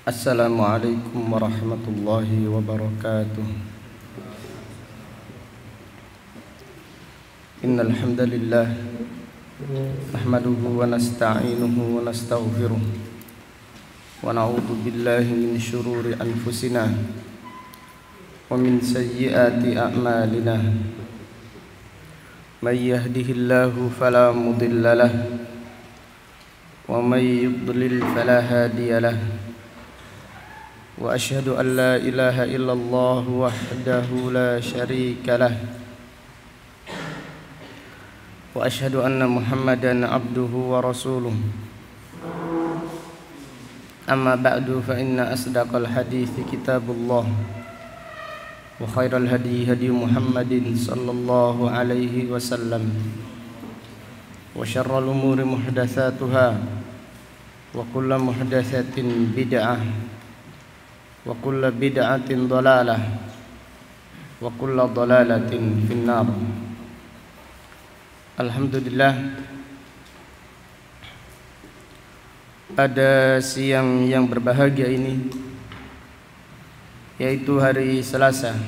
Assalamualaikum warahmatullahi wabarakatuh. Innal hamdalillah nahmaduhu wa nasta'inuhu wa nastaghfiruh wa na'udzu billahi min shururi anfusina wa min sayyiati a'malina. May yahdihillahu fala mudilla lahu wa may yudlil fala hadiya lahu. Wa asyhadu an la ilaha illallah wahdahu la syarika lah. Wa asyhadu anna Muhammadan abduhu wa rasuluh. Amma ba'du fa inna asdaqal hadithi kitabullah wa khairal hadi hadi Muhammadin sallallahu alaihi wasallam wa syarrul umuri muhdatsatuha wa kullu muhdatsatin bid'ah wa kullu bid'atin dhalalah wa kullu dhalalatin finnar. Alhamdulillah, pada siang yang berbahagia ini, yaitu hari Selasa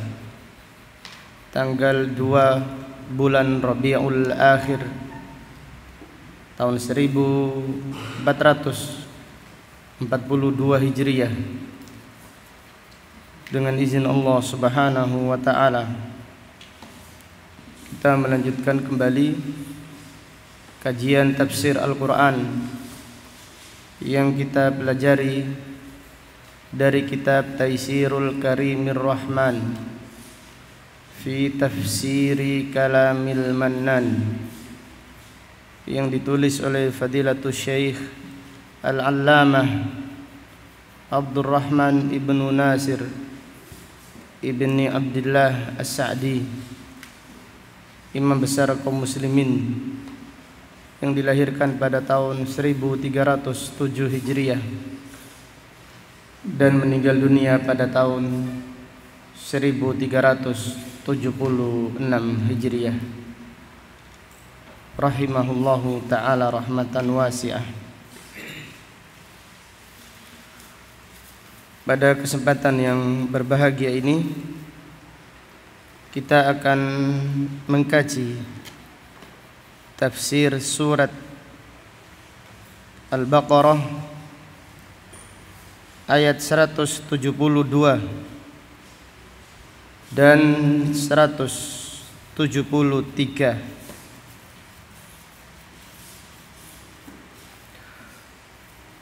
tanggal 2 bulan Rabiul Akhir tahun 1442 Hijriah, dengan izin Allah Subhanahu wa ta'ala, kita melanjutkan kembali kajian tafsir Al-Quran yang kita pelajari dari kitab Taisirul Karimir Rahman fi Tafsiri Kalamil Mannan, yang ditulis oleh Fadilatul Syekh Al-Allamah Abdurrahman ibnu Nasir ibni Abdullah As-Sa'di, imam besar kaum muslimin, yang dilahirkan pada tahun 1307 Hijriah dan meninggal dunia pada tahun 1376 Hijriah, rahimahullahu ta'ala rahmatan wasi'ah. Pada kesempatan yang berbahagia ini, kita akan mengkaji tafsir surat Al-Baqarah ayat 172 dan 173.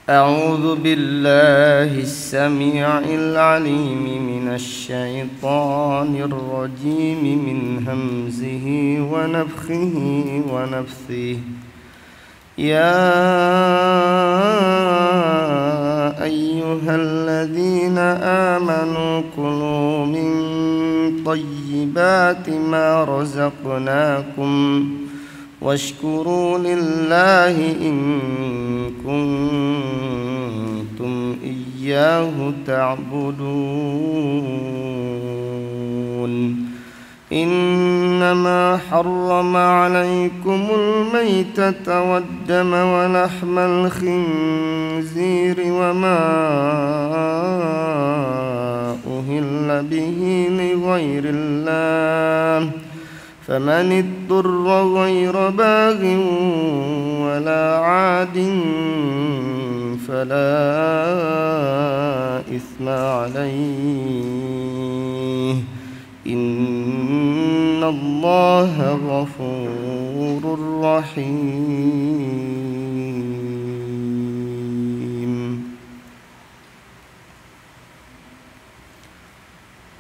A'udzu billahi as-sami'il 'alim minasy syaithanir rajim min hamzihi wa nafthihi wa nafthihi. Ya ayyuhalladzina amanu kulu min thayyibati ma razaqnakum washkuru lillahi in kuntum iyyahu ta'budun. Innama harrama 'alaikumul maytata wad-dama wa lahmal khinziri wa ma uhilla bihi li ghairillah. فمن اضطر غير باغ ولا عاد فلا إثم عليه إن الله غفور رحيم.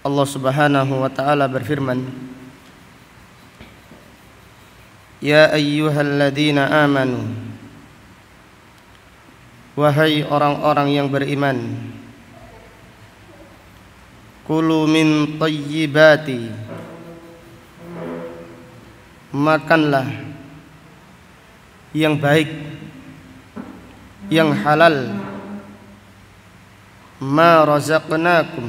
Allah Subhanahu wa ta'ala berfirman, Ya ayyuhalladzina amanu, wahai orang-orang yang beriman, kulu min thayyibati, makanlah yang baik, yang halal, ma razaqnakum,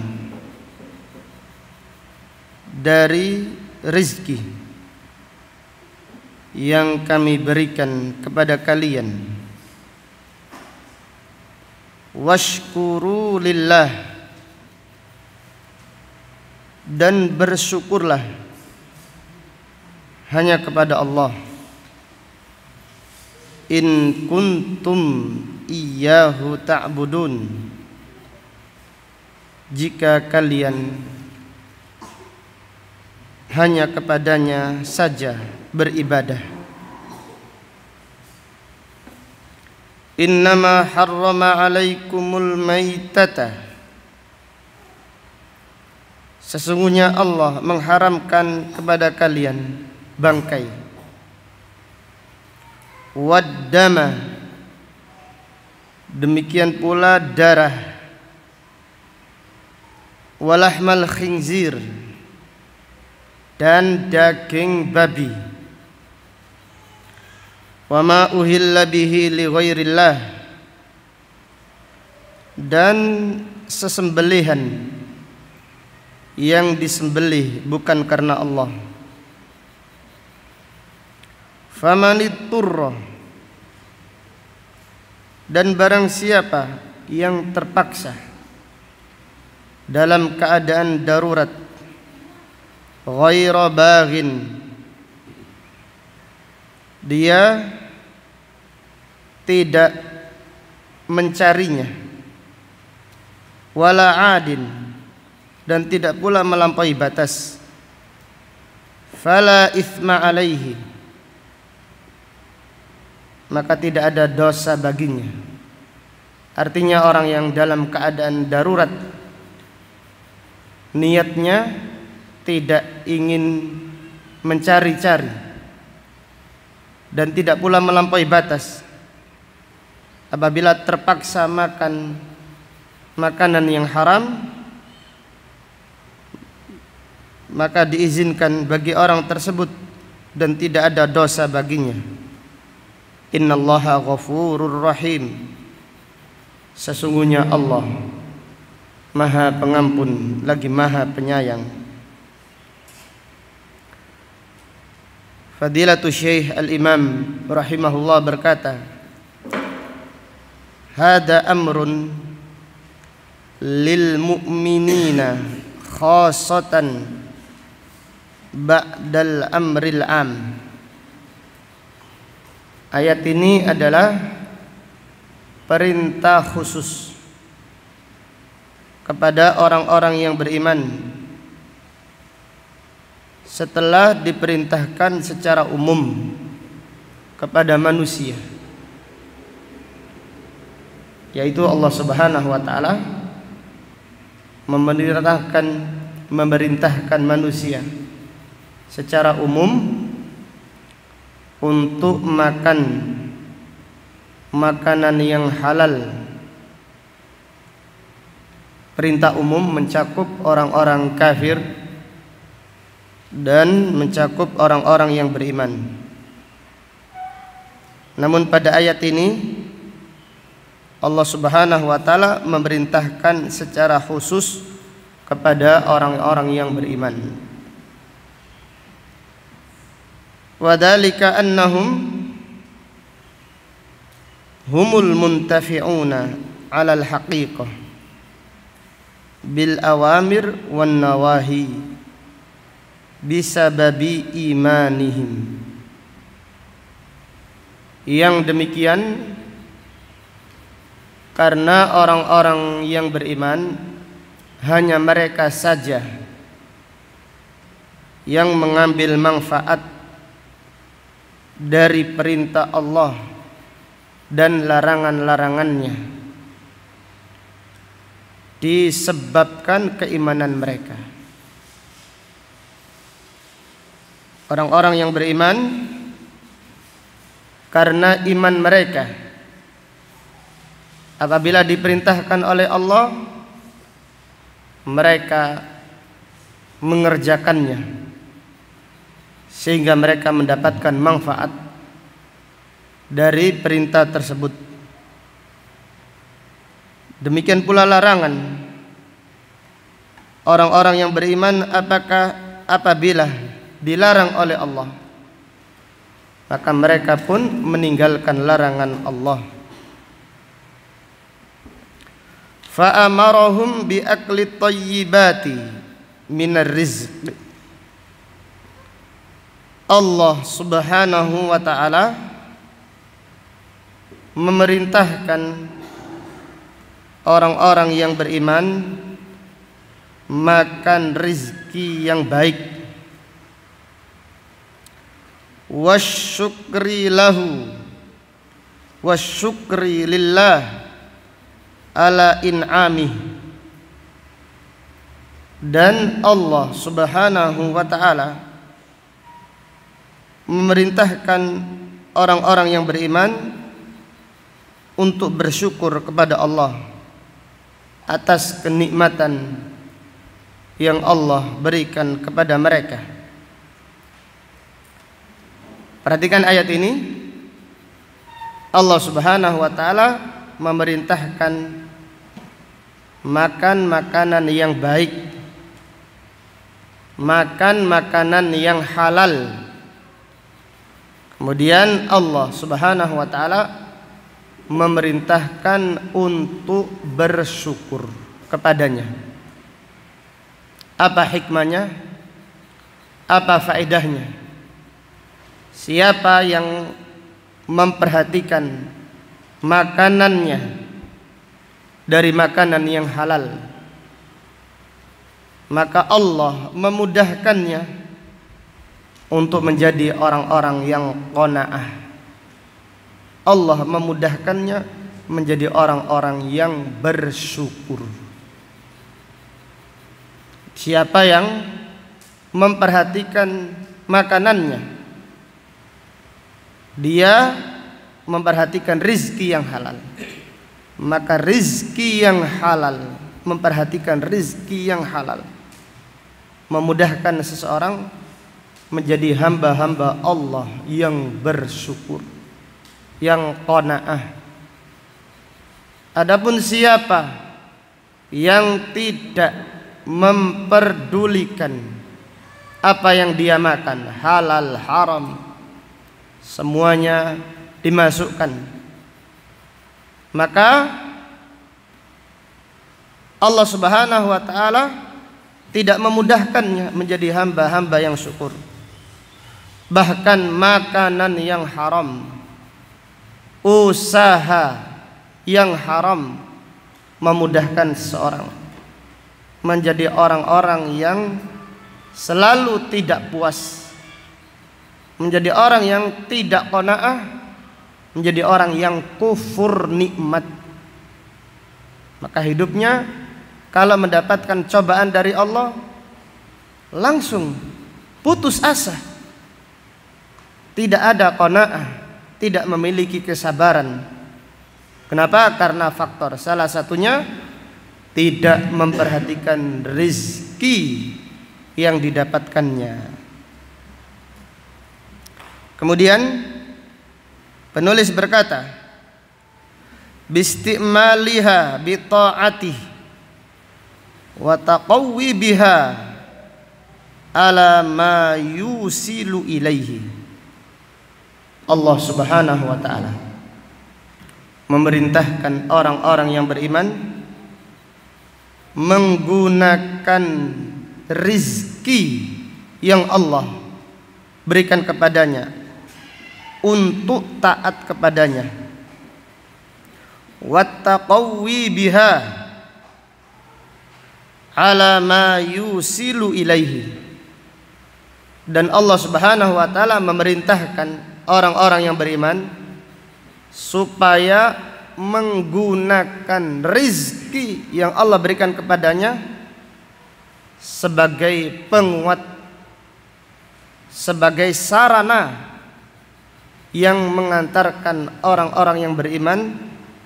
dari rizki yang kami berikan kepada kalian. washkuru lillah, dan bersyukurlah hanya kepada Allah. In kuntum iyyahu ta'budun, jika kalian hanya kepadanya saja beribadah. Innama harrama alaikumul maitata, sesungguhnya Allah mengharamkan kepada kalian bangkai, waddama, demikian pula darah, walahmal khinzir, dan daging babi, wa ma uhilla bihi li ghairillah, dan sesembelihan yang disembelih bukan karena Allah. Famaniturra, dan barang siapa yang terpaksa dalam keadaan darurat, ghaira baghin, dia tidak mencarinya, wala adin, dan tidak pula melampaui batas, fala itsma alaihi, maka tidak ada dosa baginya. Artinya orang yang dalam keadaan darurat, niatnya tidak ingin mencari-cari dan tidak pula melampaui batas, apabila terpaksa makan makanan yang haram, maka diizinkan bagi orang tersebut dan tidak ada dosa baginya. Innallaha ghafurur rahim, sesungguhnya Allah Maha Pengampun lagi Maha Penyayang. Fadilatul Syekh Al-Imam rahimahullah berkata, hada amrun lil mu'minina khassatan ba'dal amril am. Ayat ini adalah perintah khusus kepada orang-orang yang beriman setelah diperintahkan secara umum kepada manusia, yaitu Allah Subhanahu wa taala memerintahkan manusia secara umum untuk makan makanan yang halal. Perintah umum mencakup orang-orang kafir dan mencakup orang-orang yang beriman. Namun pada ayat ini Allah Subhanahu wa taala memerintahkan secara khusus kepada orang-orang yang beriman. Wadhalika annahum humul muntafi'una 'alal haqiqah bil awamir wan nawahi bisababi imanihim. Yang demikian karena orang-orang yang beriman hanya mereka saja yang mengambil manfaat dari perintah Allah dan larangan-larangannya disebabkan keimanan mereka. Orang-orang yang beriman karena iman mereka, apabila diperintahkan oleh Allah, mereka mengerjakannya sehingga mereka mendapatkan manfaat dari perintah tersebut. Demikian pula larangan. Orang-orang yang beriman apabila dilarang oleh Allah, maka mereka pun meninggalkan larangan Allah. fa amarahum bi akli thayyibati minar rizq. Allah Subhanahu wa taala memerintahkan orang-orang yang beriman makan rizki yang baik, wasyukri lahu wasyukri lillah ala in'amih. Dan Allah Subhanahu wa ta'ala memerintahkan orang-orang yang beriman untuk bersyukur kepada Allah atas kenikmatan yang Allah berikan kepada mereka. Perhatikan ayat ini. Allah Subhanahu wa taala memerintahkan makan makanan yang baik, makan makanan yang halal. Kemudian Allah Subhanahu wa taala memerintahkan untuk bersyukur kepadanya. Apa hikmahnya? Apa faedahnya? Siapa yang memperhatikan makanannya dari makanan yang halal, maka Allah memudahkannya untuk menjadi orang-orang yang qanaah. Allah memudahkannya menjadi orang-orang yang bersyukur. Siapa yang memperhatikan makanannya, dia memperhatikan rizki yang halal. Maka rizki yang halal, memperhatikan rizki yang halal, memudahkan seseorang menjadi hamba-hamba Allah yang bersyukur, yang qanaah. Adapun siapa yang tidak memperdulikan apa yang dia makan, halal haram semuanya dimasukkan, maka Allah Subhanahu wa taala tidak memudahkannya menjadi hamba-hamba yang syukur. Bahkan makanan yang haram, usaha yang haram memudahkan seseorang menjadi orang-orang yang selalu tidak puas, menjadi orang yang tidak qanaah, menjadi orang yang kufur nikmat. Maka hidupnya kalau mendapatkan cobaan dari Allah langsung putus asa, tidak ada qanaah, tidak memiliki kesabaran. Kenapa? Karena faktor salah satunya tidak memperhatikan rizki yang didapatkannya. Kemudian penulis berkata, bistimaliha bi ta'atih wa taqawwi biha ala ma yusilu ilaihi. Allah Subhanahu wa ta'ala memerintahkan orang-orang yang beriman menggunakan rizki yang Allah berikan kepadanya untuk taat kepadanya, wattaqawwi biha ala ma yusilu ilaihi. Dan Allah Subhanahu wa ta'ala memerintahkan orang-orang yang beriman supaya menggunakan rizki yang Allah berikan kepadanya sebagai penguat, sebagai sarana yang mengantarkan orang-orang yang beriman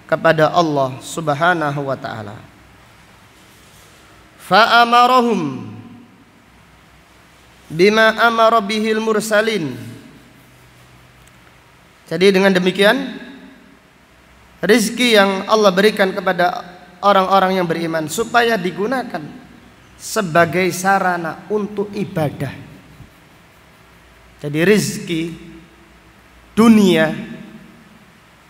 kepada Allah Subhanahu wa ta'ala. Fa amarahum bima amara bihil mursalin. Jadi dengan demikian rizki yang Allah berikan kepada orang-orang yang beriman supaya digunakan sebagai sarana untuk ibadah. Jadi rizki dunia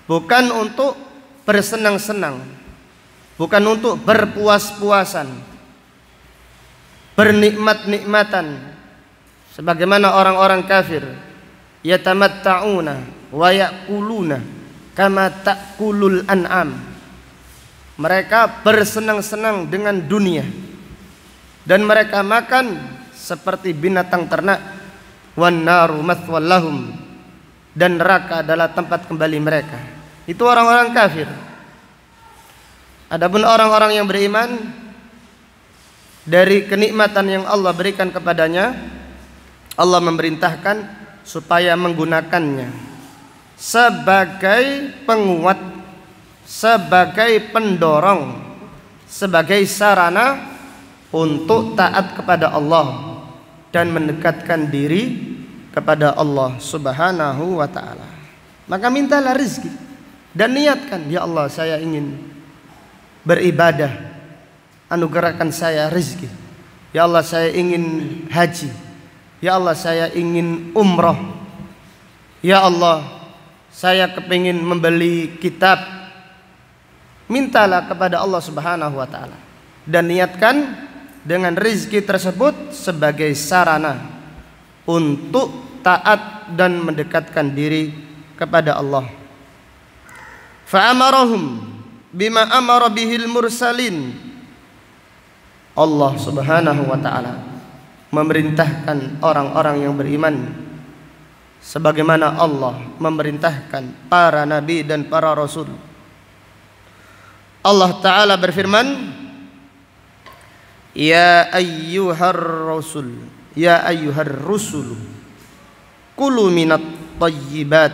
bukan untuk bersenang-senang, bukan untuk berpuas-puasan, bernikmat-nikmatan sebagaimana orang-orang kafir. Yatamatta'una wa ya'kuluna kama ta'kulul an'am. Mereka bersenang-senang dengan dunia dan mereka makan seperti binatang ternak. Wan naru mathwal lahum, dan neraka adalah tempat kembali mereka. Itu orang-orang kafir. Adapun orang-orang yang beriman, dari kenikmatan yang Allah berikan kepadanya, Allah memerintahkan supaya menggunakannya sebagai penguat, sebagai pendorong, sebagai sarana untuk taat kepada Allah dan mendekatkan diri kepada Allah Subhanahu wa ta'ala. Maka mintalah rezeki dan niatkan, ya Allah, saya ingin beribadah, anugerahkan saya rezeki. Ya Allah, saya ingin haji. Ya Allah, saya ingin umroh. Ya Allah, saya kepingin membeli kitab. Mintalah kepada Allah Subhanahu wa ta'ala dan niatkan dengan rezeki tersebut sebagai sarana untuk taat dan mendekatkan diri kepada Allah. Fa'amarahum bima amara bihil mursalin. Allah Subhanahu wa ta'ala memerintahkan orang-orang yang beriman sebagaimana Allah memerintahkan para nabi dan para rasul. Allah Ta'ala berfirman, ya ayyuhar rasul, ya ayyuhar rusul, kulu minat thayyibat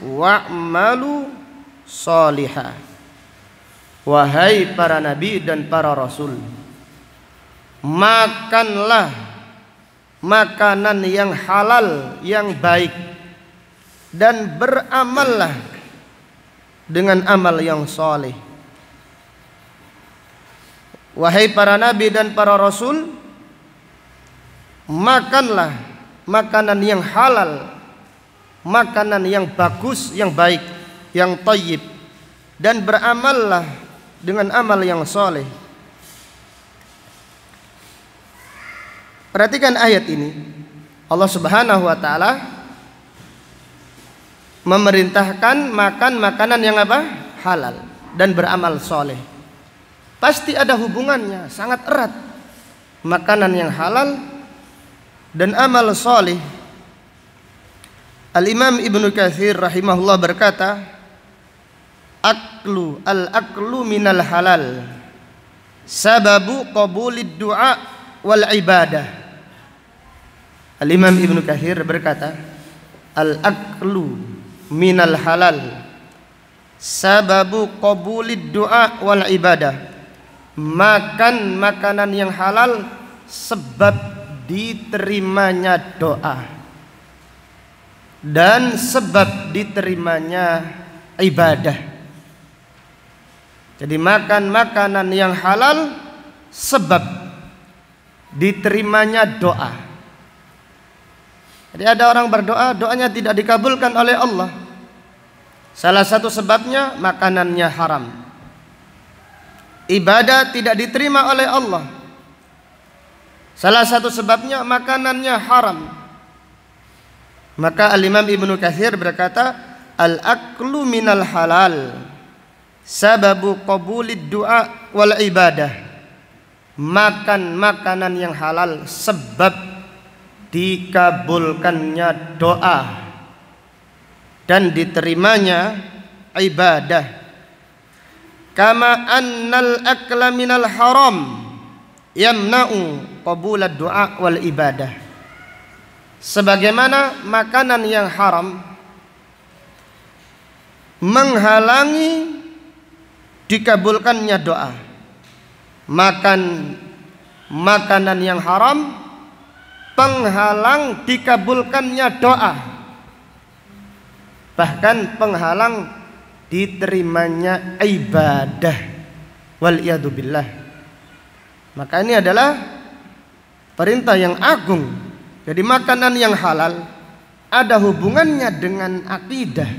wa'malu salihah. Wahai para nabi dan para rasul, makanlah makanan yang halal, yang baik, dan beramallah dengan amal yang soleh. Wahai para nabi dan para rasul, makanlah makanan yang halal, makanan yang bagus, yang baik, yang thayyib, dan beramallah dengan amal yang soleh. Perhatikan ayat ini. Allah Subhanahu wa ta'ala memerintahkan makan makanan yang apa? Halal dan beramal soleh. Pasti ada hubungannya sangat erat, makanan yang halal dan amal soleh. Al-Imam Ibnu Katsir rahimahullah berkata, al-aklu minal halal sababu qabulid du'a wal ibadah. Al-Imam Ibnu Katsir berkata, al-aklu minal halal sababu qabulid du'a wal ibadah. Makan makanan yang halal sebab diterimanya doa dan sebab diterimanya ibadah. Jadi makan makanan yang halal sebab diterimanya doa. Jadi ada orang berdoa, doanya tidak dikabulkan oleh Allah. Salah satu sebabnya makanannya haram. Ibadah tidak diterima oleh Allah. Salah satu sebabnya makanannya haram. Maka Al-Imam Ibnu Katsir berkata, al-aklu minal halal sababu qabulid du'a wal ibadah. Makan makanan yang halal sebab dikabulkannya doa dan diterimanya ibadah. Kama annal akla minal haram yamna'u qabulad du'a wal ibadah. Sebagaimana makanan yang haram menghalangi dikabulkannya doa. Makan makanan yang haram penghalang dikabulkannya doa, bahkan penghalang diterimanya ibadah. Waliyadzubillah. Maka ini adalah perintah yang agung. Jadi makanan yang halal ada hubungannya dengan akidah.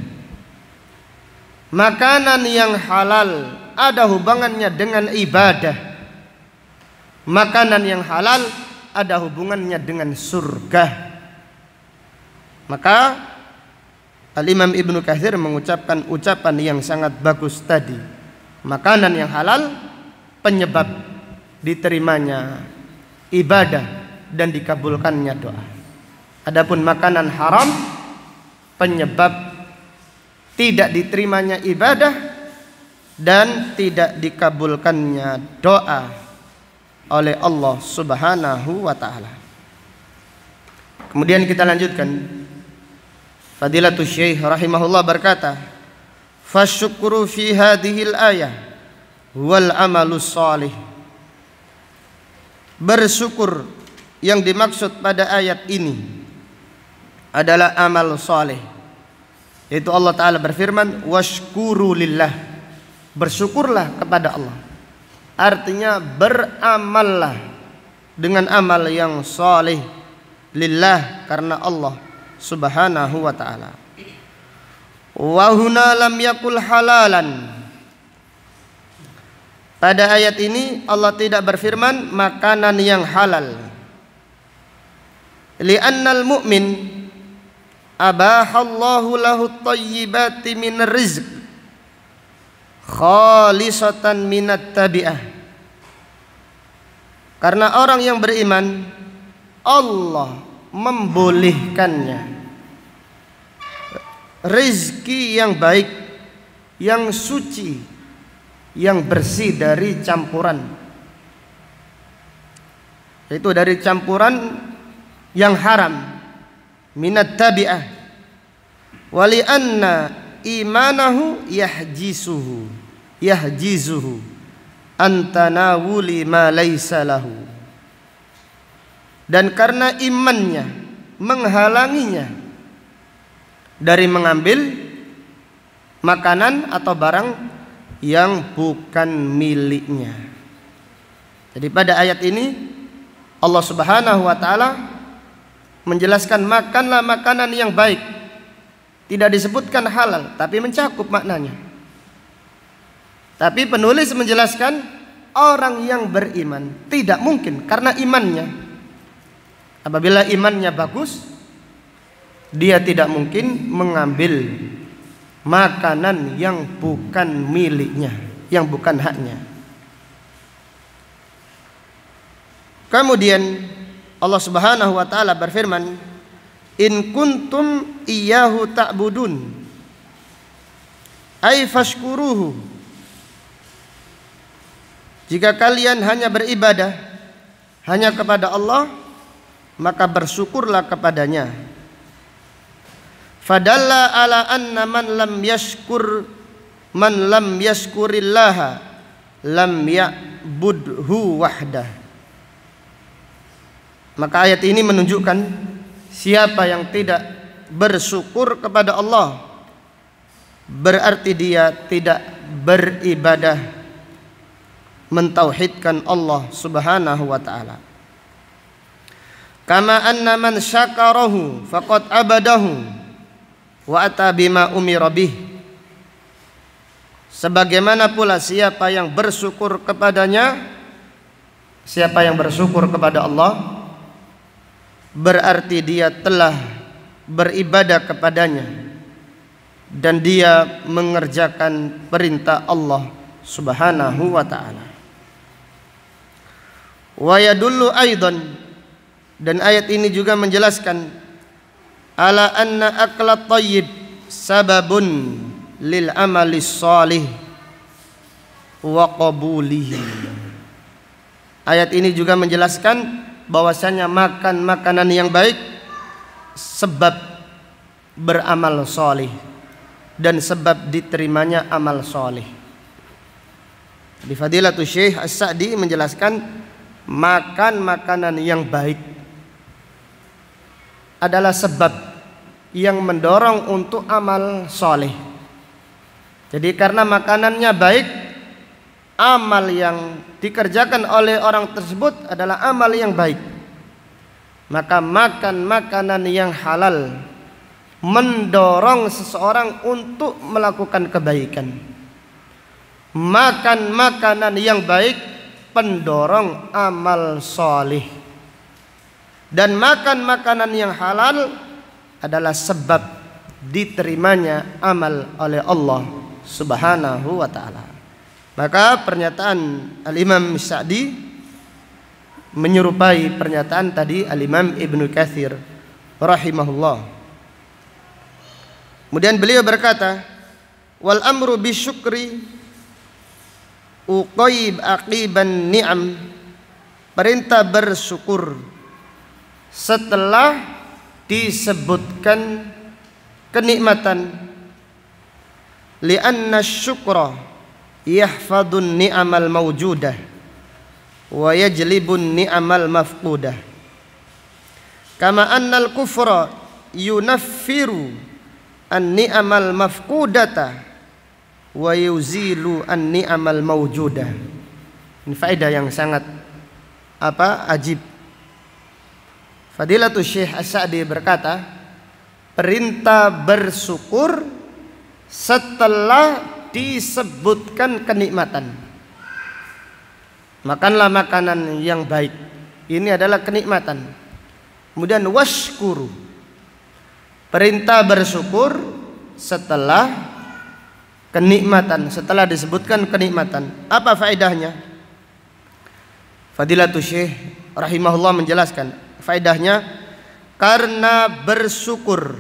Makanan yang halal ada hubungannya dengan ibadah. Makanan yang halal ada hubungannya dengan surga. Maka Al-Imam Ibnu Katsir mengucapkan ucapan yang sangat bagus tadi. Makanan yang halal penyebab diterimanya ibadah dan dikabulkannya doa. Adapun makanan haram penyebab tidak diterimanya ibadah dan tidak dikabulkannya doa oleh Allah Subhanahu wa taala. Kemudian kita lanjutkan. Fadilatul Syekh rahimahullah berkata, "Fasyukru fi hadhil ayah wal amalus salih." Bersyukur yang dimaksud pada ayat ini adalah amal saleh. Yaitu Allah taala berfirman, "Washkuru lillah." Bersyukurlah kepada Allah. Artinya beramallah dengan amal yang saleh lillah, karena Allah Subhanahu wa ta'ala. Wa huna lam yakul halalan. Pada ayat ini Allah tidak berfirman makanan yang halal. Li'annal mu'min abahallahu lahu at-tayyibati min rizq khalisatan minat tabi'ah. Karena orang yang beriman, Allah membolehkannya rezeki yang baik, yang suci, yang bersih dari campuran, yaitu dari campuran yang haram, minat tabi'ah. Wali anna imanahu yahjizuhu antanawuli ma laysa lahu. Dan karena imannya menghalanginya dari mengambil makanan atau barang yang bukan miliknya. Jadi pada ayat ini Allah Subhanahu wa taala menjelaskan makanlah makanan yang baik. Tidak disebutkan halal, tapi mencakup maknanya. Tapi penulis menjelaskan orang yang beriman tidak mungkin, karena imannya, apabila imannya bagus, dia tidak mungkin mengambil makanan yang bukan miliknya, yang bukan haknya. Kemudian Allah Subhanahu wa taala berfirman, "In kuntum iyyahu ta'budun ay fashkuruhu." Jika kalian hanya beribadah hanya kepada Allah, maka bersyukurlah kepadanya. Fadalla ala anna man lam yashkurillaha lam ya'budhu wahdah. Maka ayat ini menunjukkan siapa yang tidak bersyukur kepada Allah berarti dia tidak beribadah, mentauhidkan Allah Subhanahu wa taala. Kama anna man syakarahu faqad abadahu wa ata bima umira bih. Sebagaimana pula siapa yang bersyukur kepadanya, siapa yang bersyukur kepada Allah berarti dia telah beribadah kepadanya dan dia mengerjakan perintah Allah Subhanahu wa taala. Wa yadullu aidan, dan ayat ini juga menjelaskan ala anna akla thayyib sababun lil amali shalih wa qabulihi. Ayat ini juga menjelaskan bahwasanya makan makanan yang baik sebab beramal shalih dan sebab diterimanya amal shalih. Di Fadilatul Syekh As-Sa'di menjelaskan makan makanan yang baik adalah sebab yang mendorong untuk amal soleh. Jadi karena makanannya baik, amal yang dikerjakan oleh orang tersebut adalah amal yang baik. Maka makan makanan yang halal mendorong seseorang untuk melakukan kebaikan. makan makanan yang baik pendorong amal solih, dan makan makanan yang halal adalah sebab diterimanya amal oleh Allah Subhanahu wa ta'ala. Maka pernyataan Al-Imam Sa'di menyerupai pernyataan tadi Al-Imam Ibnu Katsir rahimahullah. Kemudian beliau berkata, wal amru bisyukri uqaib aqiban ni'am, perintah bersyukur setelah disebutkan kenikmatan, li'anna syukra yahfadun ni'amal mawjudah wa yajlibun ni'amal mafqudah, kama annal kufra yunaffiru an ni'amal mafqudata wa yuzilu an ni'amal mawjudah. Ini faedah yang sangat ajib. Fadilatul Syekh As-Sa'di berkata, perintah bersyukur setelah disebutkan kenikmatan. Makanlah makanan yang baik, ini adalah kenikmatan. Kemudian washkuru, perintah bersyukur setelah kenikmatan, setelah disebutkan kenikmatan. Apa faedahnya? Fadilatul Syekh rahimahullah menjelaskan faedahnya, karena bersyukur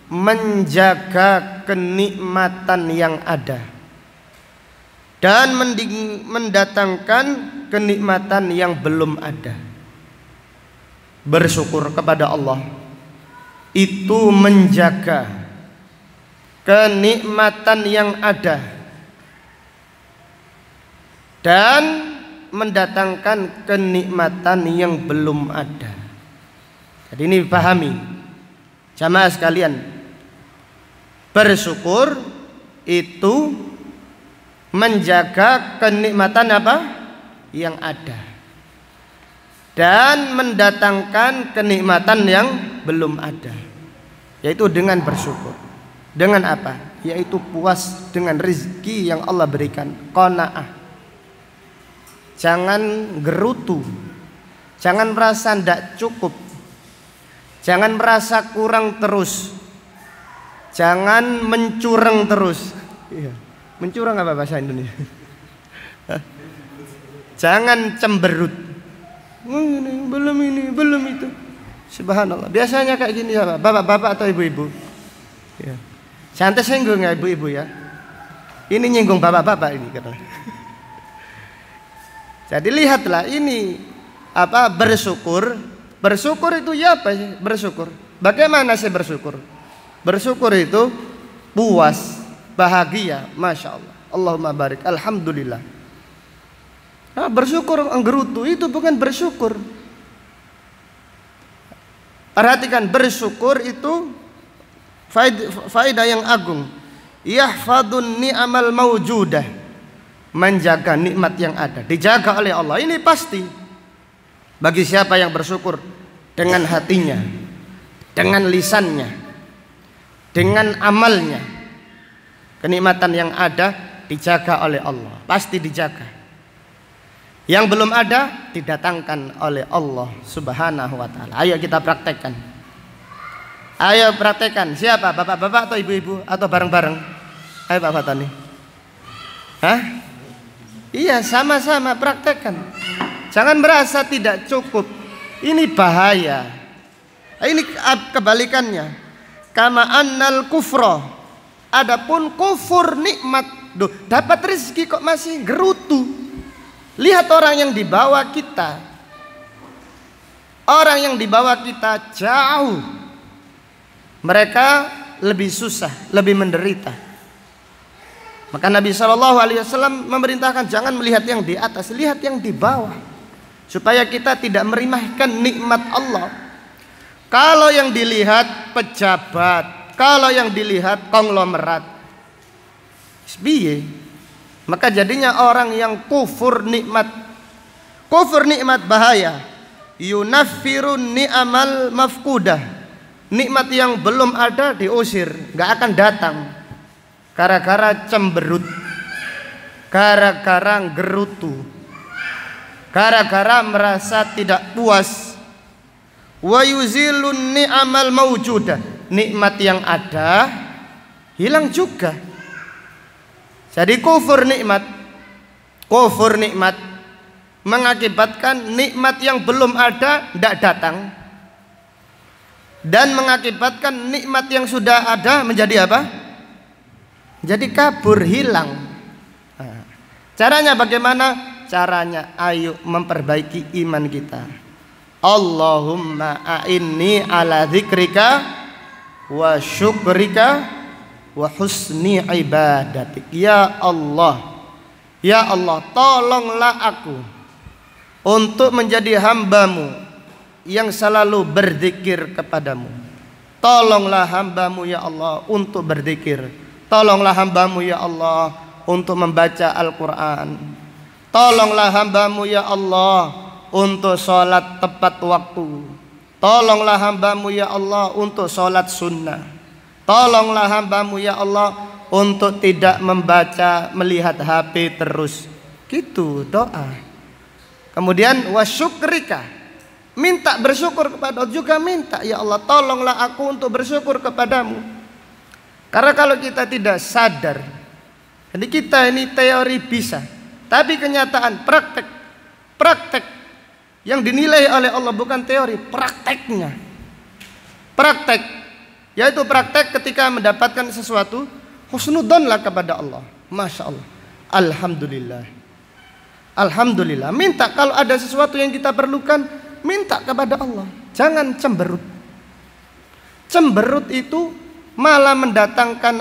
menjaga kenikmatan yang ada dan mendatangkan kenikmatan yang belum ada. Bersyukur kepada Allah itu menjaga kenikmatan yang ada dan mendatangkan kenikmatan yang belum ada. Jadi ini dipahami jamaah sekalian, bersyukur itu menjaga kenikmatan yang ada dan mendatangkan kenikmatan yang belum ada, yaitu dengan bersyukur. Dengan apa? Yaitu puas dengan rezeki yang Allah berikan, qanaah. Jangan gerutu, jangan merasa tidak cukup, jangan merasa kurang terus, jangan mencurang terus. Mencurang apa bahasa Indonesia? Jangan cemberut. Ini, belum itu. Subhanallah. Biasanya kayak gini ya, bapak-bapak atau ibu-ibu. Ya. Santai singgung ya ibu-ibu ya. Ini nyinggung bapak-bapak ini katanya. Jadi lihatlah ini bersyukur. Bersyukur itu ya apa sih? Bersyukur. Bagaimana sih bersyukur? Bersyukur itu puas, bahagia, masya Allah. Allahumma barik, alhamdulillah. Nah, bersyukur anggerutu itu bukan bersyukur. Perhatikan, bersyukur itu faedah yang agung. Yahfadun ni'amal mawjudah, menjaga nikmat yang ada, dijaga oleh Allah. Ini pasti bagi siapa yang bersyukur dengan hatinya, dengan lisannya, dengan amalnya. Kenikmatan yang ada dijaga oleh Allah, pasti dijaga. Yang belum ada didatangkan oleh Allah Subhanahu wa ta'ala. Ayo kita praktekkan. Ayo praktekkan. Siapa? Bapak-bapak atau ibu-ibu atau bareng-bareng? Ayo Pak Fatani. Hah? Iya, sama-sama praktekkan. Jangan merasa tidak cukup. Ini bahaya. Ini kebalikannya. Kama annal kufra, adapun kufur nikmat. Duh, dapat rezeki kok masih gerutu. Lihat orang yang di bawah kita. Orang yang di bawah kita jauh. Mereka lebih susah, lebih menderita. Maka Nabi SAW memerintahkan jangan melihat yang di atas, lihat yang di bawah, supaya kita tidak meremehkan nikmat Allah. Kalau yang dilihat pejabat, kalau yang dilihat konglomerat, SBY, maka jadinya orang yang kufur nikmat. Kufur nikmat bahaya. Yunaffirun ni'amal mafkudah, nikmat yang belum ada diusir, gak akan datang gara-gara cemberut. gara-gara gerutu, gara-gara merasa tidak puas. Wa yuzilun ni'amal mawjudah, nikmat yang ada hilang juga. Jadi kufur nikmat mengakibatkan nikmat yang belum ada tidak datang, dan mengakibatkan nikmat yang sudah ada menjadi apa? Jadi kabur, hilang. Nah, caranya bagaimana? Caranya ayo memperbaiki iman kita. Allahumma a'inni ala dzikrika wa syukrika wa husni ibadatik. Ya Allah, ya Allah, tolonglah aku untuk menjadi hambamu yang selalu berzikir kepadamu. Tolonglah hambamu ya Allah untuk berzikir. Tolonglah hambamu ya Allah untuk membaca Al-Quran. Tolonglah hambamu ya Allah untuk sholat tepat waktu. Tolonglah hambamu ya Allah untuk sholat sunnah. Tolonglah hambamu ya Allah untuk tidak membaca, melihat HP terus. Gitu doa. Kemudian wasyukrika, minta bersyukur kepada Allah juga, minta ya Allah tolonglah aku untuk bersyukur kepadamu. Karena kalau kita tidak sadar, jadi kita ini teori bisa, tapi kenyataan praktek yang dinilai oleh Allah bukan teori, prakteknya. Praktek, yaitu praktek ketika mendapatkan sesuatu, husnudzonlah kepada Allah. Masya Allah, alhamdulillah, alhamdulillah. Minta kalau ada sesuatu yang kita perlukan, minta kepada Allah. Jangan cemberut. Cemberut itu malah mendatangkan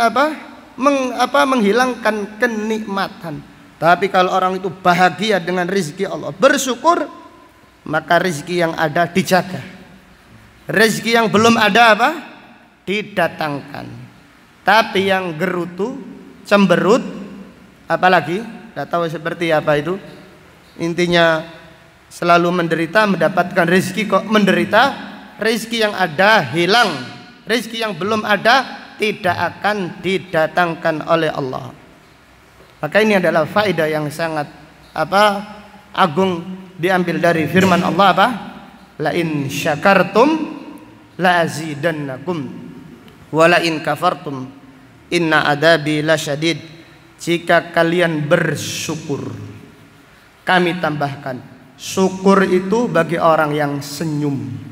menghilangkan kenikmatan. Tapi kalau orang itu bahagia dengan rezeki Allah, bersyukur, maka rezeki yang ada dijaga. Rezeki yang belum ada didatangkan. Tapi yang gerutu, cemberut, apalagi tidak tahu seperti apa itu, intinya selalu menderita, mendapatkan rezeki kok menderita. Rezeki yang ada hilang, rezeki yang belum ada tidak akan didatangkan oleh Allah. Maka ini adalah faedah yang sangat agung diambil dari firman Allah la in syakartum la azidannakum wa la in kafartum inna adabi lasyadid. Jika kalian bersyukur, kami tambahkan, syukur itu bagi orang yang senyum.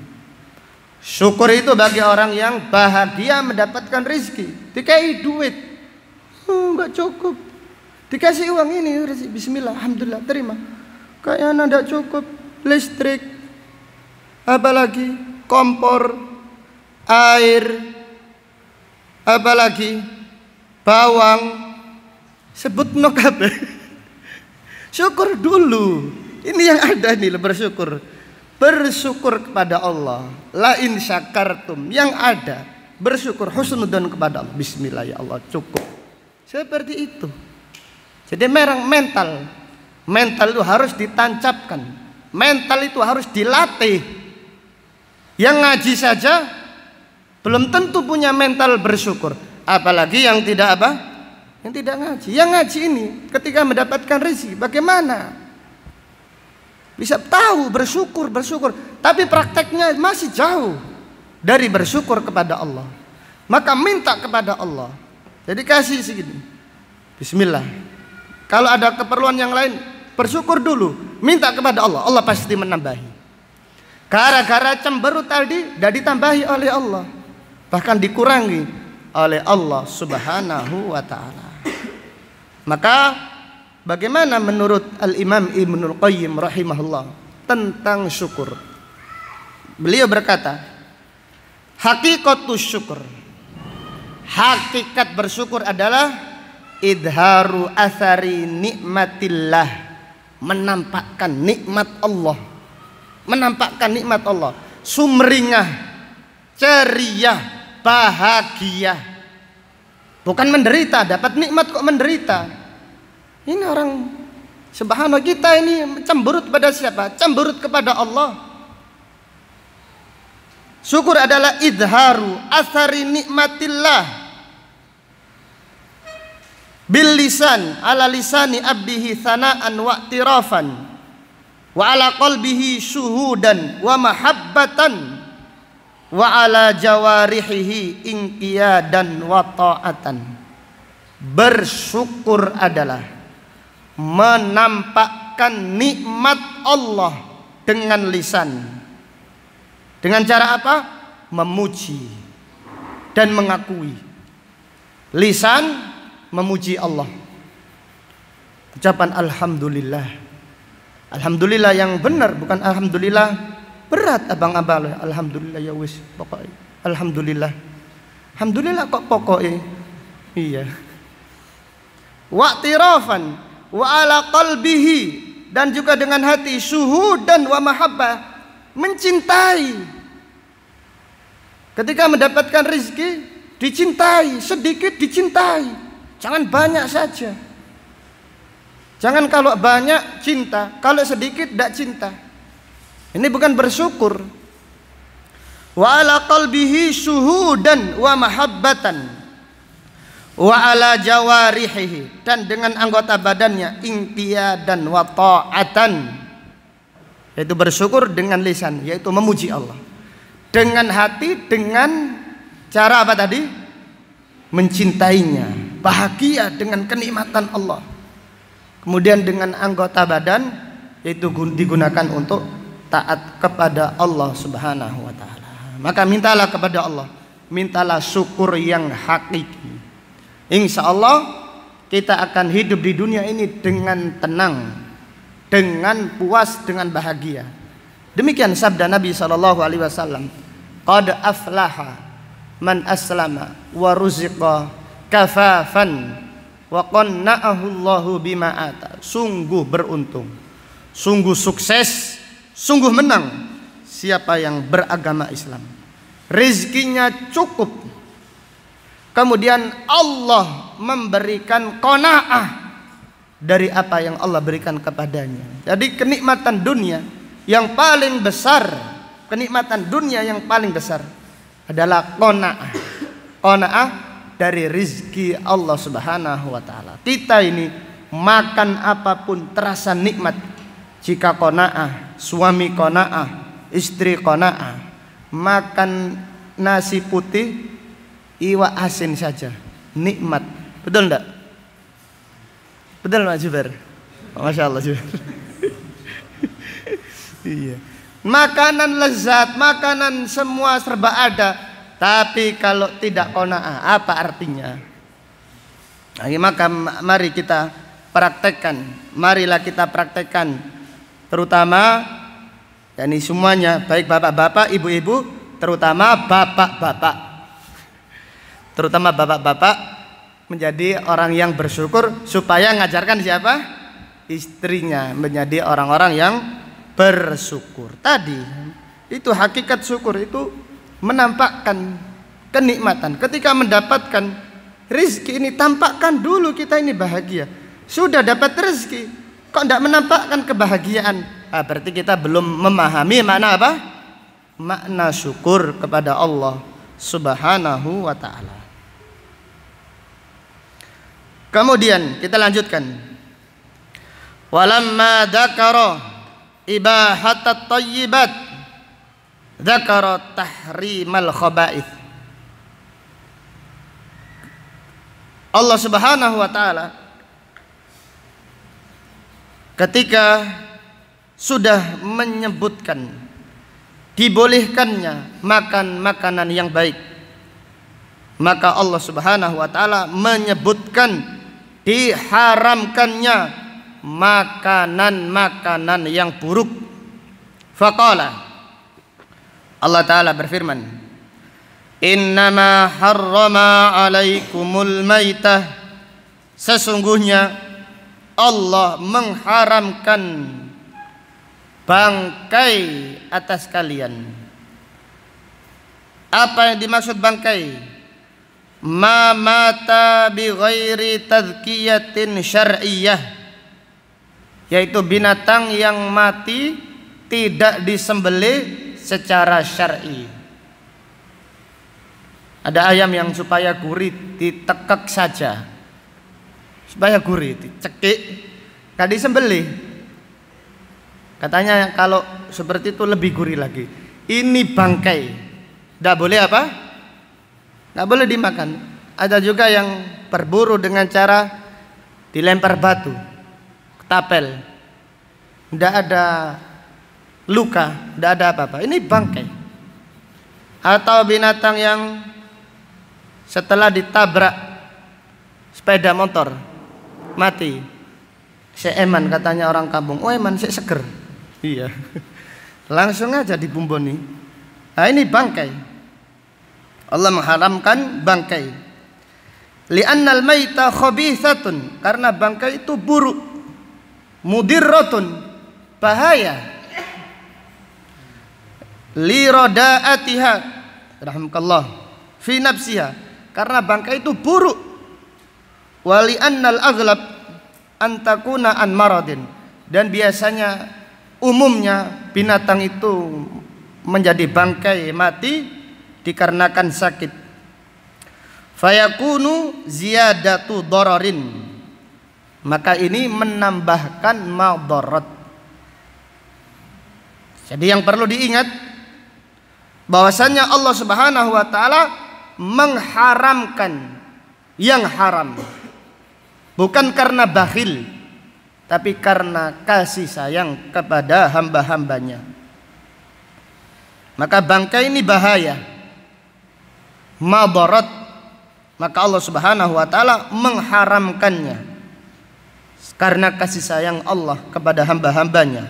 Syukur itu bagi orang yang bahagia mendapatkan rezeki. Dikasih duit, enggak cukup. Dikasih uang ini, bismillah, alhamdulillah, terima. Kayaknya enggak cukup. Listrik, apalagi kompor, air, apalagi bawang, sebut no kabeh. Syukur dulu. Ini yang ada nih, bersyukur. Bersyukur kepada Allah. La in syakartum, yang ada bersyukur, husnudzon kepada Allah. Bismillah ya Allah, cukup. Seperti itu. Jadi mental itu harus ditancapkan. Mental itu harus dilatih. Yang ngaji saja belum tentu punya mental bersyukur, apalagi yang tidak yang tidak ngaji. Yang ngaji ini ketika mendapatkan rezeki bagaimana? Bisa tahu bersyukur, tapi prakteknya masih jauh dari bersyukur kepada Allah. Maka minta kepada Allah. Jadi kasih segini, bismillah. Kalau ada keperluan yang lain, bersyukur dulu, minta kepada Allah, Allah pasti menambahi. Gara-gara cemberut tadi tidak ditambahi oleh Allah, bahkan dikurangi oleh Allah Subhanahu wa ta'ala. Maka bagaimana menurut Al-Imam Ibnul Qayyim rahimahullah tentang syukur? Beliau berkata, hakikatus syukur, hakikat bersyukur adalah idharu athari nikmatillah, menampakkan nikmat Allah, menampakkan nikmat Allah, sumringah, ceria, bahagia, bukan menderita. Dapat nikmat kok menderita. Ini orang subhanallah, kita ini cemberut pada siapa? Cemberut kepada Allah. Syukur adalah idharu athari nikmatillah, bil lisan ala lisani abdihi thana'an wa i'tirafan wa ala qalbihi syuhudan wa mahabbatan wa ala jawarihihi inqiyadan wa ta'atan. Bersyukur adalah menampakkan nikmat Allah dengan lisan. Dengan cara apa? Memuji dan mengakui. Lisan memuji Allah, ucapan alhamdulillah. Alhamdulillah yang benar, bukan alhamdulillah berat abang-abang. Alhamdulillah ya wis pokoknya alhamdulillah. Alhamdulillah kok pokoknya. Iya. Wa'tirafan wa ala qalbihi, dan juga dengan hati, syuhudan wa mahabbah, mencintai. Ketika mendapatkan rezeki dicintai, sedikit dicintai. Jangan banyak saja. Jangan kalau banyak cinta, kalau sedikit tidak cinta. Ini bukan bersyukur. Wa ala qalbihi syuhudan wa mahabbatan wa ala jawarihihi, dan dengan anggota badannya inqiyadan wa ta'atan, yaitu bersyukur dengan lisan, yaitu memuji Allah. Dengan hati, dengan cara apa tadi? Mencintainya, bahagia dengan kenikmatan Allah. Kemudian dengan anggota badan, yaitu digunakan untuk taat kepada Allah Subhanahu wa taala. Maka mintalah kepada Allah, mintalah syukur yang hakiki. Insya Allah kita akan hidup di dunia ini dengan tenang, dengan puas, dengan bahagia. Demikian sabda Nabi SAW. Qad aflaha man aslama wa ruziqa kafafan wa qanna'ahu Allahu bima ata. Sungguh beruntung, sungguh sukses, sungguh menang siapa yang beragama Islam, rezekinya cukup, kemudian Allah memberikan qanaah dari apa yang Allah berikan kepadanya. Jadi kenikmatan dunia yang paling besar, kenikmatan dunia yang paling besar adalah qanaah. Qanaah dari rizki Allah Subhanahu wa taala. Kita ini makan apapun terasa nikmat jika qanaah, suami qanaah, istri qanaah. Makan nasi putih, iwak asin saja nikmat. Betul enggak? Betul Mas Jubair? Masya Allah Jubair. Iya. Makanan lezat, makanan semua serba ada, tapi kalau tidak qanaah, apa artinya? Nah, maka mari kita praktekkan, marilah kita praktekkan, terutama yakni semuanya, baik bapak-bapak, ibu-ibu, terutama bapak-bapak. Terutama bapak-bapak menjadi orang yang bersyukur, supaya ngajarkan siapa? Istrinya menjadi orang-orang yang bersyukur. Tadi itu hakikat syukur, itu menampakkan kenikmatan. Ketika mendapatkan rezeki ini, tampakkan dulu kita ini bahagia. Sudah dapat rezeki kok tidak menampakkan kebahagiaan, berarti kita belum memahami makna apa? Makna syukur kepada Allah Subhanahu wa ta'ala. Kemudian kita lanjutkan. Walamma dzakara ibahatat thayyibat dzakara tahrimal khaba'ith. Allah Subhanahu wa taala ketika sudah menyebutkan dibolehkannya makan makanan yang baik, maka Allah Subhanahu wa taala menyebutkan diharamkannya makanan-makanan yang buruk. Faqala, Allah Ta'ala berfirman, Innama harrama alaikumul maitah, sesungguhnya Allah mengharamkan bangkai atas kalian. Apa yang dimaksud bangkai? Ma mata bi ghairi tazkiyatin syar'iyyah, yaitu binatang yang mati tidak disembelih secara syar'i. Ada ayam yang supaya gurih ditekek saja, supaya gurih, dicekik, gak disembelih. Katanya kalau seperti itu lebih gurih lagi. Ini bangkai, tidak boleh apa? Tidak boleh dimakan. Ada juga yang berburu dengan cara dilempar batu, ketapel, tidak ada luka, tidak ada apa-apa. Ini bangkai. Atau binatang yang setelah ditabrak sepeda motor mati, seeman katanya orang kampung. Oh eman, seger. Iya. Langsung aja dibumboni. Nah ini bangkai. Allah mengharamkan bangkai. Li'annal maita khabithatun, karena bangkai itu buruk. Mudirratun, bahaya. Li rada'atiha, rahmukallah, fi nafsiha, karena bangkai itu buruk. Wa li'annal aghlab antakuna an maradin, dan biasanya umumnya binatang itu menjadi bangkai mati dikarenakan sakit. Fayakunu ziyadatu dararin, maka ini menambahkan madarat. Jadi yang perlu diingat bahwasannya Allah Subhanahu wa taala mengharamkan yang haram, bukan karena bakhil, tapi karena kasih sayang kepada hamba-hambanya. Maka bangkai ini bahaya, madarat, maka Allah Subhanahu wa taala mengharamkannya karena kasih sayang Allah kepada hamba-hambanya.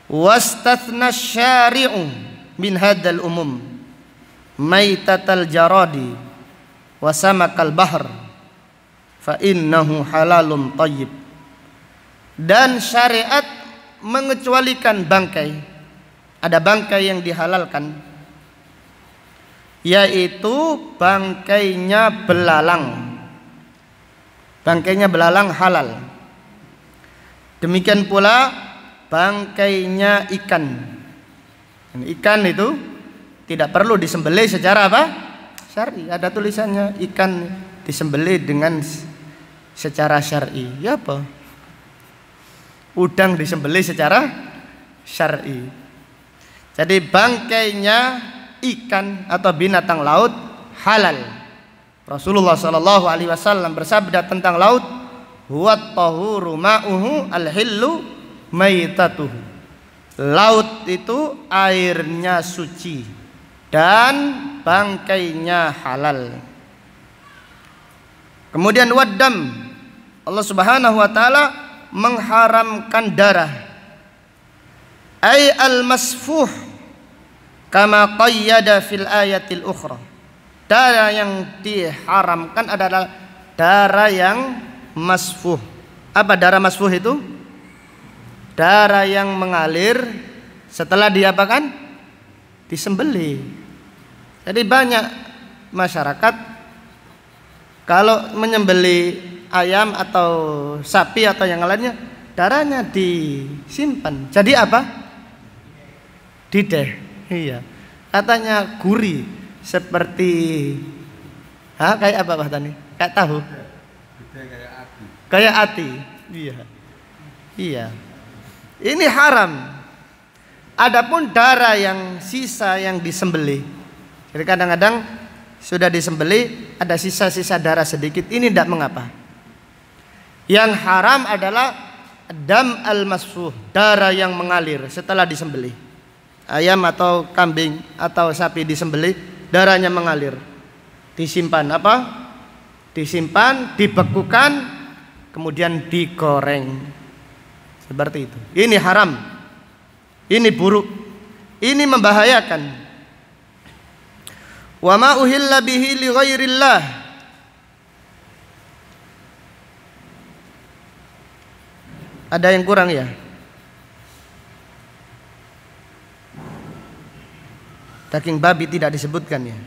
Wastathna syari'u min hadzal umum maitatal jaradi wa samakal bahr fa innahu halalun thayyib. Dan syariat mengecualikan bangkai. Ada bangkai yang dihalalkan, yaitu bangkainya belalang. Bangkainya belalang halal. Demikian pula bangkainya ikan. Ikan itu tidak perlu disembelih secara apa? Syar'i. Ada tulisannya ikan disembelih dengan secara syar'i. Ya apa? Udang disembelih secara syar'i. Jadi bangkainya ikan atau binatang laut halal. Rasulullah sallallahu alaihi wasallam bersabda tentang laut, huwa tahuru ma'uhu al-hillu maitatuhu. Laut itu airnya suci dan bangkainya halal. Kemudian waddam, Allah Subhanahu wa taala mengharamkan darah, ay al-masfuh, kama qayyada fil ayatil ukhra. Darah yang diharamkan adalah darah yang masfuh. Apa darah masfuh itu? Darah yang mengalir setelah diapakan? Disembelih. Jadi banyak masyarakat kalau menyembelih ayam atau sapi atau yang lainnya, darahnya disimpan. Jadi apa? Dideh. Iya. Katanya gurih seperti kayak apa Pak Tani? Kayak tahu. Kayak ati. Iya. Iya. Ini haram. Adapun darah yang sisa yang disembelih. Jadi kadang-kadang sudah disembelih ada sisa-sisa darah sedikit, ini tidak mengapa. Yang haram adalah dam al-masfuh, darah yang mengalir setelah disembelih. Ayam atau kambing atau sapi disembelih, darahnya mengalir. Disimpan apa? Disimpan, dibekukan, kemudian digoreng. Seperti itu. Ini haram. Ini buruk. Ini membahayakan. Wa ma uhilla bihi li ghairillah. Ada yang kurang ya? Daging babi tidak disebutkan ya.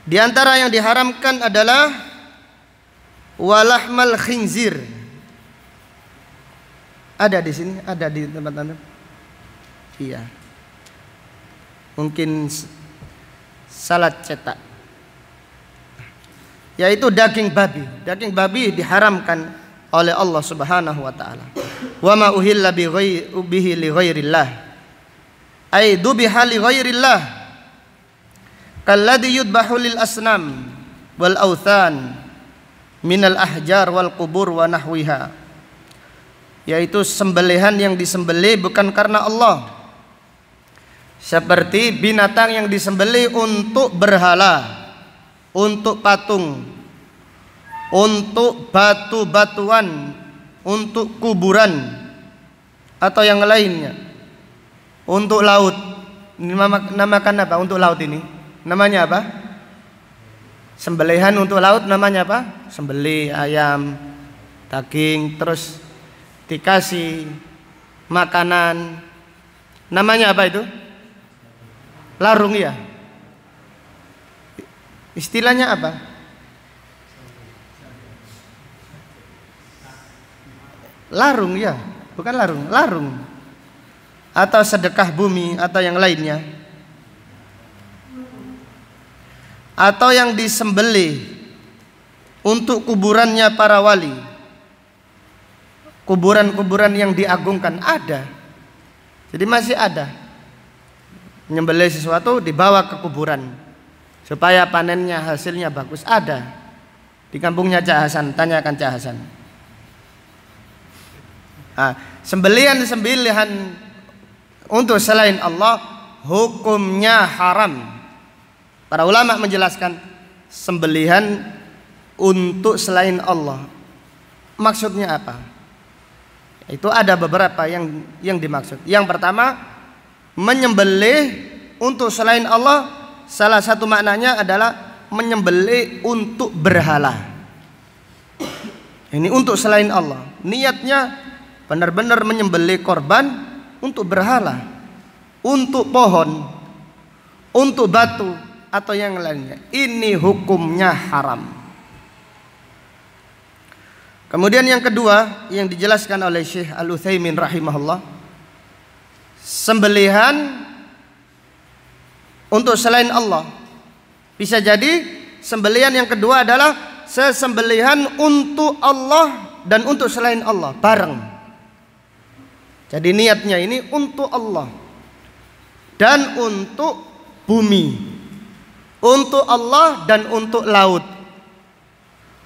Di antara yang diharamkan adalah walahmal khinzir. Ada di sini, ada di tempat Anda? Iya. Mungkin salah cetak. yaitu daging babi. Daging babi diharamkan oleh Allah Subhanahu wa taala. Wa ma uhilla bihi li ghairillah. Ay dubiha li ghairillah. Kalladhi yudbahu lil asnam wal authan minal ahjar wal qubur wa nahwiha. Yaitu sembelihan yang disembelih bukan karena Allah, seperti binatang yang disembelih untuk berhala, untuk patung, untuk batu-batuan, untuk kuburan, atau yang lainnya, untuk laut. Ini namakan apa untuk laut ini? Namanya apa? Sembelihan untuk laut namanya apa? Sembelih ayam, daging, terus dikasih makanan. Namanya apa itu? Larung ya. Istilahnya apa? Larung ya, bukan larung, larung. Atau sedekah bumi atau yang lainnya. Atau yang disembelih untuk kuburannya para wali. Kuburan-kuburan yang diagungkan ada. Jadi masih ada. Menyembelih sesuatu dibawa ke kuburan supaya panennya hasilnya bagus, ada. Di kampungnya Cak Hasan, tanyakan Cak Hasan. Sembelihan untuk selain Allah hukumnya haram. Para ulama menjelaskan sembelihan untuk selain Allah maksudnya apa? Itu ada beberapa yang dimaksud. Yang pertama, menyembelih untuk selain Allah, salah satu maknanya adalah menyembelih untuk berhala. Ini untuk selain Allah. Niatnya benar-benar menyembelih korban untuk berhala, untuk pohon, untuk batu atau yang lainnya. Ini hukumnya haram. Kemudian yang kedua yang dijelaskan oleh Syekh Al-Utsaimin rahimahullah, sembelihan untuk selain Allah. Bisa jadi sembelihan yang kedua adalah sesembelihan untuk Allah dan untuk selain Allah bareng. Jadi niatnya ini untuk Allah dan untuk bumi, untuk Allah dan untuk laut,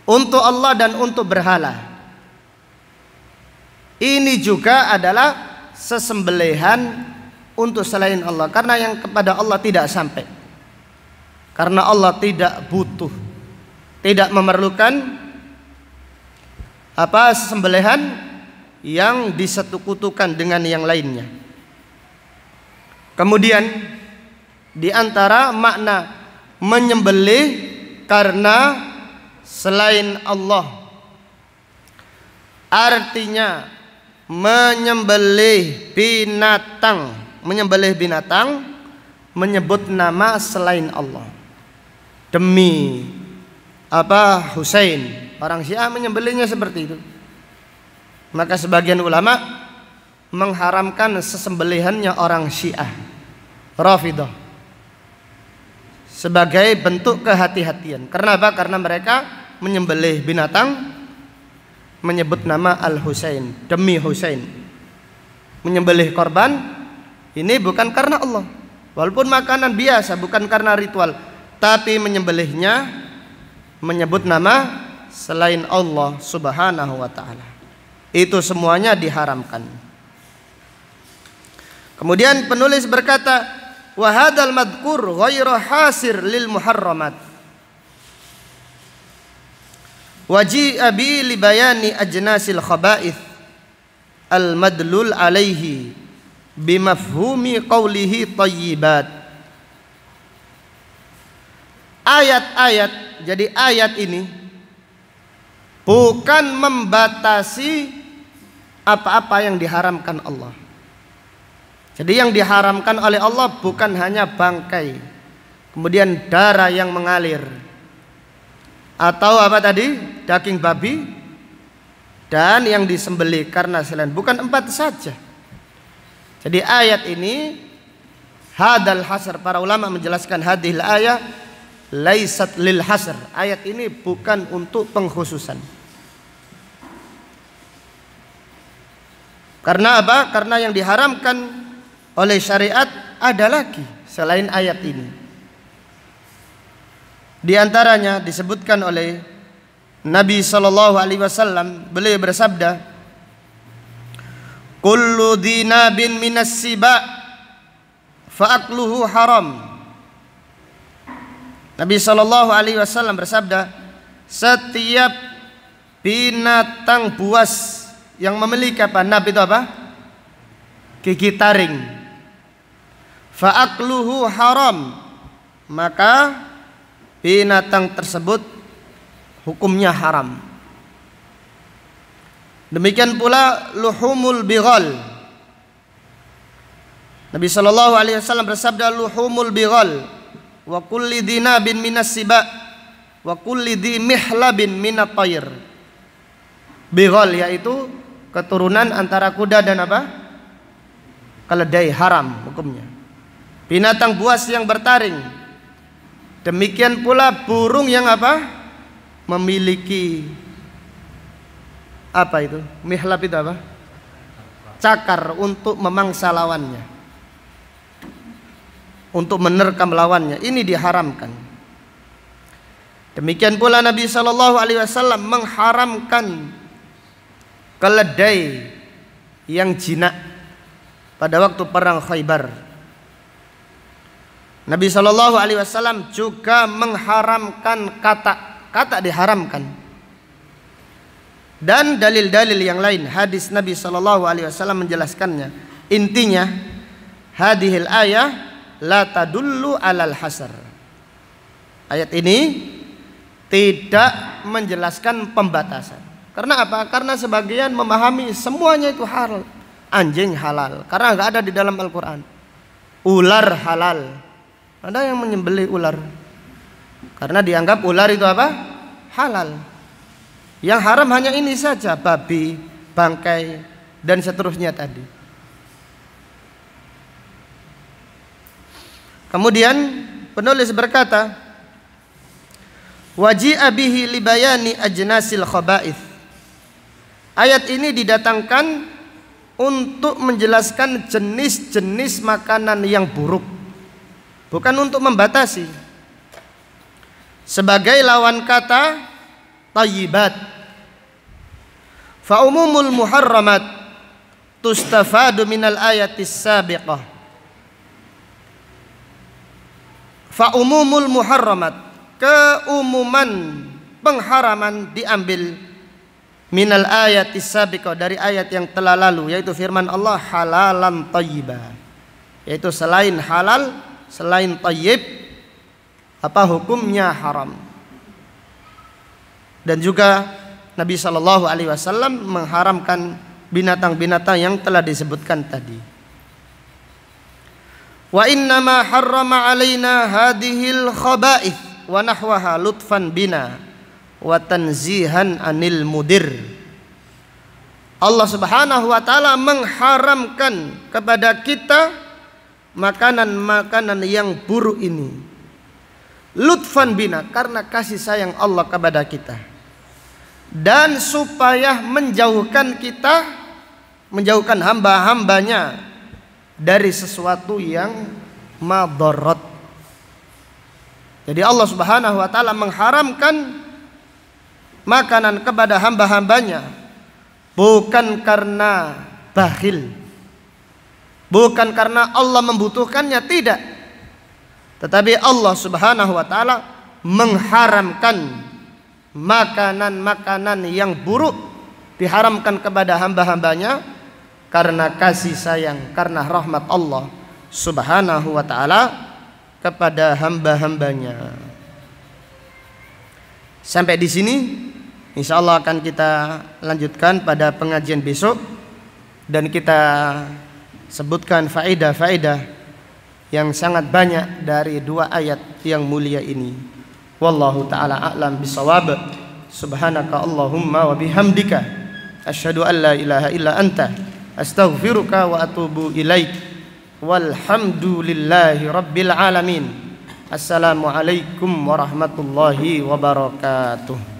untuk Allah dan untuk berhala. Ini juga adalah sesembelihan untuk selain Allah, karena yang kepada Allah tidak sampai, karena Allah tidak butuh, tidak memerlukan sesembelihan yang disekutukan dengan yang lainnya. Kemudian di antara makna menyembelih karena selain Allah, artinya menyembelih binatang, menyebut nama selain Allah. Demi Husain, orang Syiah menyembelihnya seperti itu. Maka sebagian ulama mengharamkan sesembelihannya orang Syiah Rafidhah sebagai bentuk kehati-hatian. Karena apa? Karena mereka menyembelih binatang menyebut nama Al-Husain, demi Husain. Menyembelih korban ini bukan karena Allah, walaupun makanan biasa, bukan karena ritual, tapi menyembelihnya menyebut nama selain Allah Subhanahu wa taala. Itu semuanya diharamkan. Kemudian penulis berkata, wa hadzal madhkur ghairu hasir lil muharramat. Waji'a bi li bayani ajnasil khaba'ith al madlul alaihi bimafhumi qawlihi thayyibat. Ayat-ayat, jadi ayat ini bukan membatasi apa-apa yang diharamkan Allah. Jadi yang diharamkan oleh Allah bukan hanya bangkai, kemudian darah yang mengalir, atau daging babi, dan yang disembelih karena selain, bukan 4 saja. Jadi ayat ini hadal hasr, para ulama menjelaskan hadil ayat laisat lil hasr. Ayat ini bukan untuk pengkhususan. Karena apa? Karena yang diharamkan oleh syariat ada lagi selain ayat ini. Di antaranya disebutkan oleh Nabi sallallahu alaihi wasallam, beliau bersabda, "Kullu dinabin minas siba fa'akluhu haram." Nabi sallallahu alaihi wasallam bersabda, setiap binatang buas yang memiliki apa? Nab itu apa? Gigi taring. Fa'akluhu haram, maka binatang tersebut hukumnya haram. Demikian pula luhumul bighal. Nabi sallallahu alaihi wasallam bersabda, luhumul bighal wa kulli dinabin minas siba wa kulli di mihlabin minat tayr. Bighal yaitu keturunan antara kuda dan apa? Keledai, haram hukumnya. Binatang buas yang bertaring. Demikian pula burung yang apa? Memiliki apa itu? Mihlab itu apa? Cakar untuk memangsa lawannya, untuk menerkam lawannya. Ini diharamkan. Demikian pula Nabi sallallahu alaihi wasallam mengharamkan keledai yang jinak pada waktu perang Khaybar. Nabi sallallahu alaihi wasallam juga mengharamkan katak diharamkan. Dan dalil-dalil yang lain, hadis Nabi sallallahu alaihi wasallam menjelaskannya. Intinya, hadhil ayah la tadullu alal hasar. Ayat ini tidak menjelaskan pembatasan. Karena apa? Karena sebagian memahami semuanya itu halal. Anjing halal, karena enggak ada di dalam Al-Quran. Ular halal, ada yang menyembelih ular karena dianggap ular itu apa? Halal. Yang haram hanya ini saja, babi, bangkai, dan seterusnya tadi. Kemudian penulis berkata, waji'a bihi libayani ajnasil khaba'ith. Ayat ini didatangkan untuk menjelaskan jenis-jenis makanan yang buruk, bukan untuk membatasi. Sebagai lawan kata thayyibat. Fa umumul muharramat tustafadu minal ayatis sabiqah. Fa umumul muharramat, keumuman pengharaman diambil minal ayatis sabiqah, dari ayat yang telah lalu, yaitu firman Allah halalan thayyiba, yaitu selain halal, selain thayyib, apa hukumnya haram. Dan juga Nabi sallallahu alaihi wasallam mengharamkan binatang-binatang yang telah disebutkan tadi. Wa innama harrama alaina hadhil khaba'ith wa nahwaha lutfan bina wa tanzihan anil mudir. Allah Subhanahu wa taala mengharamkan kepada kita makanan-makanan yang buruk ini, lutfan bina, karena kasih sayang Allah kepada kita, dan supaya menjauhkan kita, menjauhkan hamba-hambanya dari sesuatu yang madharat. Jadi Allah Subhanahu wa taala mengharamkan makanan kepada hamba-hambanya bukan karena bakhil, bukan karena Allah membutuhkannya, tidak. Tetapi Allah Subhanahu wa taala mengharamkan makanan-makanan yang buruk, diharamkan kepada hamba-hambanya karena kasih sayang, karena rahmat Allah Subhanahu wa taala kepada hamba-hambanya. Sampai di sini insyaallah akan kita lanjutkan pada pengajian besok, dan kita sebutkan faedah-faedah yang sangat banyak dari dua ayat yang mulia ini. Wallahu taala a'lam bisawab. Subhanaka Allahumma wa bihamdika asyhadu an la ilaha illa anta astaghfiruka wa atubu ilaik. Walhamdulillahi rabbil alamin. Assalamualaikum warahmatullahi wabarakatuh.